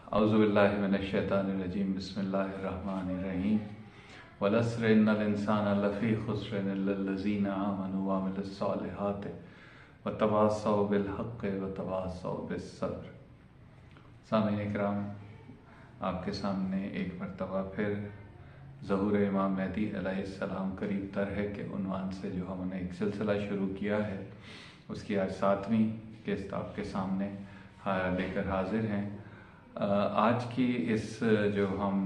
اعوذ باللہ من الشیطان الرجیم بسم اللہ الرحمن الرحیم والعصر ان الانسان لفی خسر الا الذین آمنوا وعملوا الصالحات وتواصوا بالحق وتواصوا بالصبر۔ سامعین اکرام، آپ کے سامنے ایک مرتبہ پھر ظہور امام مہدی علیہ السلام قریب تر ہے کہ عنوان سے جو ہم نے ایک سلسلہ شروع کیا ہے اس کی آج 7ویں قسط آپ کے سامنے لے کر حاضر ہیں۔ آج کی اس جو ہم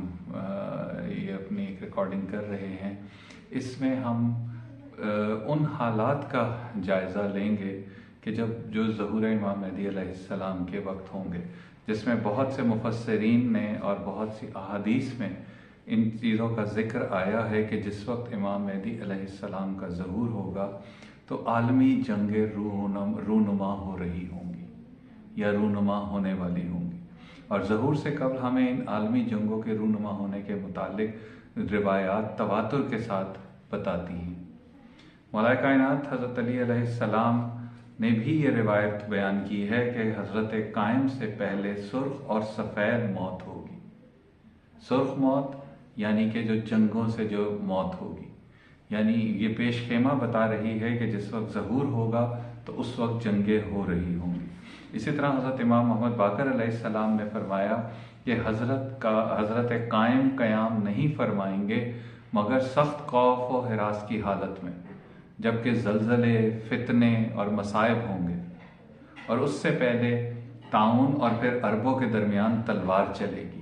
یہ اپنی ایک ریکارڈنگ کر رہے ہیں، اس میں ہم ان حالات کا جائزہ لیں گے کہ جو ظہور امام مہدی علیہ السلام کے وقت ہوں گے، جس میں بہت سے مفسرین نے اور بہت سی احادیث میں ان چیزوں کا ذکر آیا ہے کہ جس وقت امام مہدی علیہ السلام کا ظہور ہوگا تو عالمی جنگیں رونما ہو رہی ہوں گی یا رونما ہونے والی ہوں گی، اور ظہور سے قبل ہمیں ان عالمی جنگوں کے رونما ہونے کے متعلق روایات تواتر کے ساتھ بتاتی ہیں۔ مولا کائنات حضرت علی علیہ السلام نے بھی یہ روایت بیان کی ہے کہ حضرت قائم سے پہلے سرخ اور سفید موت ہوگی۔ سرخ موت یعنی کہ جو جنگوں سے جو موت ہوگی، یعنی یہ پیش خیمہ بتا رہی ہے کہ جس وقت ظہور ہوگا تو اس وقت جنگیں ہو رہی ہوں گی۔ اسی طرح حضرت امام محمد باقر علیہ السلام نے فرمایا کہ حضرت قائم قیام نہیں فرمائیں گے مگر سخت خوف و ہراس کی حالت میں، جبکہ زلزلے، فتنے اور مصائب ہوں گے، اور اس سے پہلے طاعون اور پھر عربوں کے درمیان تلوار چلے گی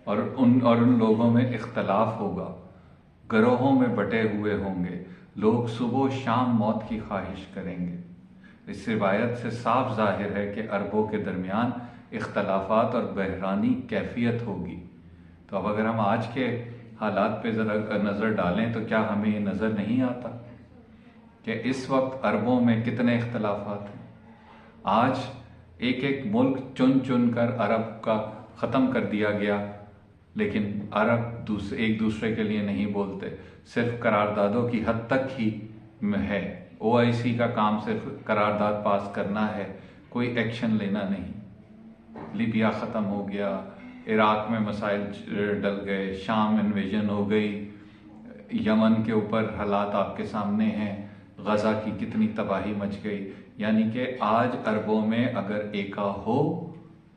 اور ان لوگوں میں اختلاف ہوگا، گروہوں میں بٹے ہوئے ہوں گے، لوگ صبح و شام موت کی خواہش کریں گے۔ اس روایت سے صاف ظاہر ہے کہ عربوں کے درمیان اختلافات اور بحرانی کیفیت ہوگی۔ تو اب اگر ہم آج کے حالات پہ ذرا نظر ڈالیں تو کیا ہمیں یہ نظر نہیں آتا کہ اس وقت عربوں میں کتنے اختلافات ہیں؟ آج ایک ایک ملک چن چن کر عرب کا ختم کر دیا گیا، لیکن عرب ایک دوسرے کے لیے نہیں بولتے، صرف قراردادوں کی حد تک ہی ہے۔ OIC کا کام صرف قرارداد پاس کرنا ہے، کوئی ایکشن لینا نہیں۔ لیبیا ختم ہو گیا، عراق میں مسائل ڈل گئے، شام انویژن ہو گئی، یمن کے اوپر حالات آپ کے سامنے ہیں، غزہ کی کتنی تباہی مچ گئی۔ یعنی کہ آج عربوں میں اگر ایکا ہو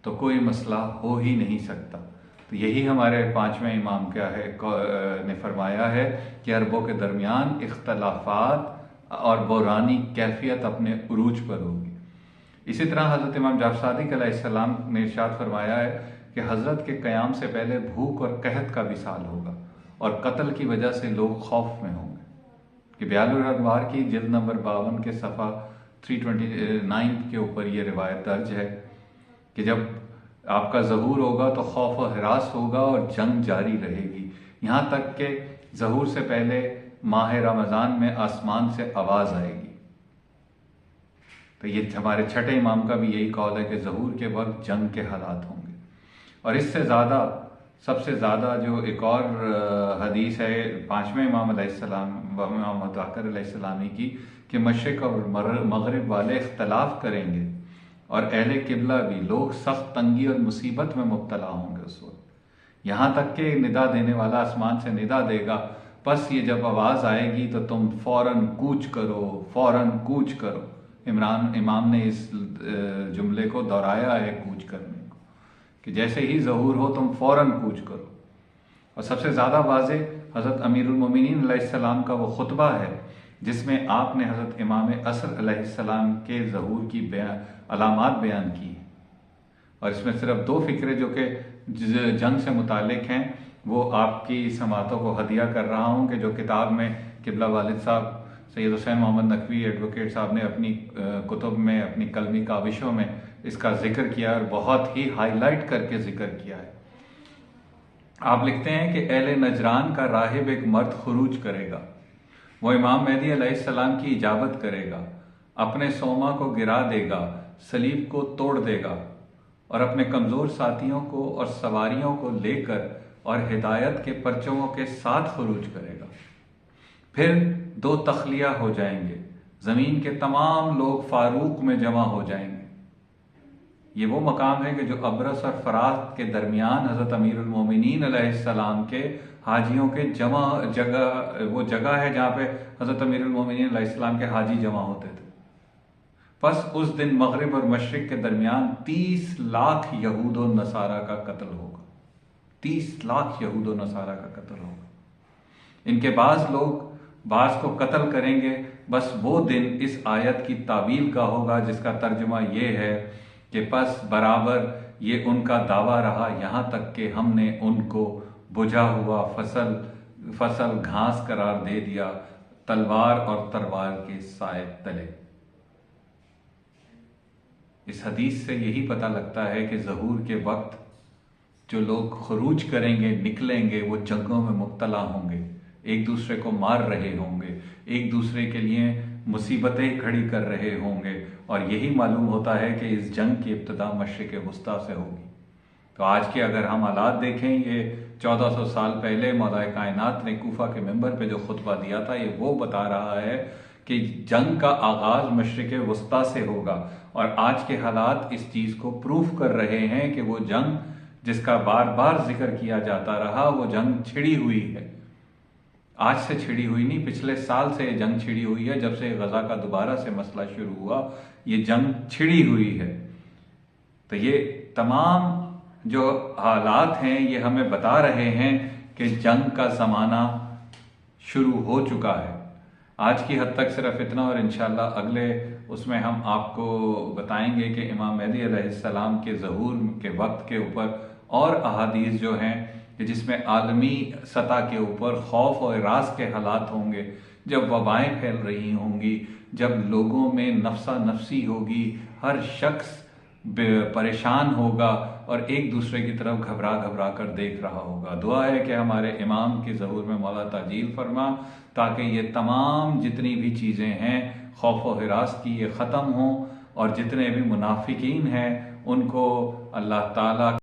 تو کوئی مسئلہ ہو ہی نہیں سکتا۔ تو یہی ہمارے 5ویں امام کیا ہے نے فرمایا ہے کہ عربوں کے درمیان اختلافات اور بحرانی کیفیت اپنے عروج پر ہوگی۔ اسی طرح حضرت امام جعفر صادق علیہ السلام نے ارشاد فرمایا ہے کہ حضرت کے قیام سے پہلے بھوک اور قحط کا وصال ہوگا اور قتل کی وجہ سے لوگ خوف میں ہوں گے۔ کہ بیان الانوار کی جلد نمبر 52 کے صفحہ 329 کے اوپر یہ روایت درج ہے کہ جب آپ کا ظہور ہوگا تو خوف و ہراس ہوگا اور جنگ جاری رہے گی، یہاں تک کہ ظہور سے پہلے ماہ رمضان میں آسمان سے آواز آئے گی۔ تو یہ ہمارے 6 امام کا بھی یہی قول ہے کہ ظہور کے وقت جنگ کے حالات ہوں گے۔ اور اس سے زیادہ سب سے زیادہ جو ایک اور حدیث ہے 5ویں امام علیہ السلام امام باقر علیہ السلامی کی کہ مشرق اور مغرب والے اختلاف کریں گے اور اہل قبلہ بھی، لوگ سخت تنگی اور مصیبت میں مبتلا ہوں گے اس وقت، یہاں تک کہ ندا دینے والا آسمان سے ندا دے گا، پس یہ جب آواز آئے گی تو تم فوراً کوچ کرو، فوراً کوچ کرو۔ امام نے اس جملے کو دہرایا ہے، کوچ کرنے کو، کہ جیسے ہی ظہور ہو تم فوراً کوچ کرو۔ اور سب سے زیادہ واضح حضرت امیر المومنین علیہ السلام کا وہ خطبہ ہے جس میں آپ نے حضرت امام عصر علیہ السلام کے ظہور کی علامات بیان کی ہیں، اور اس میں صرف 2 فقرے جو کہ جنگ سے متعلق ہیں وہ آپ کی سماعتوں کو ہدیہ کر رہا ہوں کہ جو کتاب میں قبلہ والد صاحب سید حسین محمد نقوی ایڈوکیٹ صاحب نے اپنی کتب میں، اپنی قلمی کاوشوں میں اس کا ذکر کیا اور بہت ہی ہائی لائٹ کر کے ذکر کیا ہے۔ آپ لکھتے ہیں کہ اہل نجران کا راہب ایک مرد خروج کرے گا، وہ امام مہدی علیہ السلام کی اجابت کرے گا، اپنے سوما کو گرا دے گا، صلیب کو توڑ دے گا اور اپنے کمزور ساتھیوں کو اور سواریوں کو لے کر اور ہدایت کے پرچموں کے ساتھ خروج کرے گا۔ پھر 2 تخلیہ ہو جائیں گے، زمین کے تمام لوگ فاروق میں جمع ہو جائیں گے، یہ وہ مقام ہے کہ جو ابرس اور فرات کے درمیان حضرت امیر المومنین علیہ السلام کے حاجیوں کے وہ جگہ ہے جہاں پہ حضرت امیر المومنین علیہ السلام کے حاجی جمع ہوتے تھے۔ پس اس دن مغرب اور مشرق کے درمیان 30 لاکھ یہود و نصارہ کا قتل ہوگا، 30 لاکھ یہود و نصارہ کا قتل ہوگا۔ ان کے بعض لوگ بعض کو قتل کریں گے، بس وہ دن اس آیت کی تعویل کا ہوگا جس کا ترجمہ یہ ہے کہ پس برابر یہ ان کا دعویٰ رہا یہاں تک کہ ہم نے ان کو بجھا ہوا فصل گھاس قرار دے دیا تلوار اور تلوار کے سائے تلے۔ اس حدیث سے یہی پتہ لگتا ہے کہ ظہور کے وقت جو لوگ خروج کریں گے، نکلیں گے، وہ جنگوں میں مبتلا ہوں گے، ایک دوسرے کو مار رہے ہوں گے، ایک دوسرے کے لیے مصیبتیں کھڑی کر رہے ہوں گے، اور یہی معلوم ہوتا ہے کہ اس جنگ کی ابتدا مشرق وسطیٰ سے ہوگی۔ تو آج کے اگر ہم حالات دیکھیں، یہ 1400 سال پہلے مولا کائنات نے کوفہ کے منبر پہ جو خطبہ دیا تھا، یہ وہ بتا رہا ہے کہ جنگ کا آغاز مشرق وسطیٰ سے ہوگا، اور آج کے حالات اس چیز کو پروف کر رہے ہیں کہ وہ جنگ جس کا بار بار ذکر کیا جاتا رہا، وہ جنگ چھڑی ہوئی ہے۔ آج سے چھڑی ہوئی نہیں، پچھلے سال سے یہ جنگ چھڑی ہوئی ہے، جب سے غزہ کا دوبارہ سے مسئلہ شروع ہوا یہ جنگ چھڑی ہوئی ہے۔ تو یہ تمام جو حالات ہیں یہ ہمیں بتا رہے ہیں کہ جنگ کا زمانہ شروع ہو چکا ہے۔ آج کی حد تک صرف اتنا، اور انشاءاللہ اگلے اس میں ہم آپ کو بتائیں گے کہ امام مہدی علیہ السلام کے ظہور کے وقت کے اوپر اور احادیث جو ہیں کہ جس میں عالمی سطح کے اوپر خوف اور اعراض کے حالات ہوں گے، جب وبائیں پھیل رہی ہوں گی، جب لوگوں میں نفسا نفسی ہوگی، ہر شخص پریشان ہوگا اور ایک دوسرے کی طرف گھبرا گھبرا کر دیکھ رہا ہوگا۔ دعا ہے کہ ہمارے امام کے ظہور میں مولا تعجیل فرما، تاکہ یہ تمام جتنی بھی چیزیں ہیں خوف و ہراس کی یہ ختم ہوں، اور جتنے بھی منافقین ہیں ان کو اللہ تعالیٰ